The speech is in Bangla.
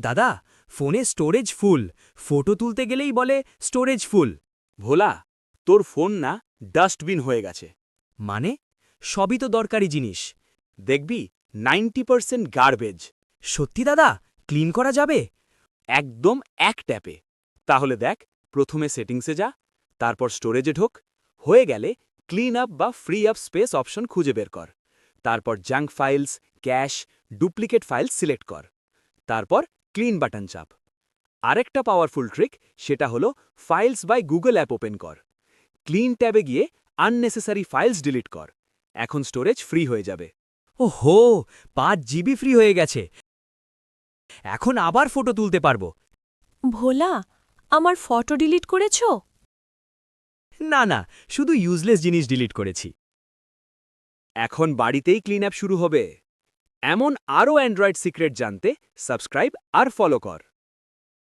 দাদা, ফোনে স্টোরেজ ফুল, ফটো তুলতে গেলেই বলে স্টোরেজ ফুল। ভোলা, তোর ফোন না ডাস্টবিন হয়ে গেছে। মানে? সবই তো দরকারি জিনিস। দেখবি 90% গার্বেজ। সত্যি দাদা, ক্লিন করা যাবে? একদম এক ট্যাপে। তাহলে দেখ, প্রথমে সেটিংসে যা, তারপর স্টোরেজে ঢোক, হয়ে গেলে ক্লিন আপ বা ফ্রি আপ স্পেস অপশন খুঁজে বের কর। তারপর junk files, cash, duplicate files select কর। তারপর ক্লিন বাটন চাপ। আরেকটা পাওয়ারফুল ট্রিক, সেটা হলো files by Google app open কর। ক্লিন ট্যাবে গিয়ে আননেসেসারি ফাইলস ডিলিট কর। এখন স্টোরেজ ফ্রি হয়ে যাবে। ওহো, 5 জিবি ফ্রি হয়ে গেছে। এখন আবার ফটো তুলতে পারবো। ভোলা, আমার ফটো ডিলিট করেছো? না না, শুধু ইউজলেস জিনিস ডিলিট করেছি। এখন বাড়িতেই ক্লিন অ্যাপ শুরু হবে। এমন আরও অ্যান্ড্রয়েড সিক্রেট জানতে সাবস্ক্রাইব আর ফলো কর।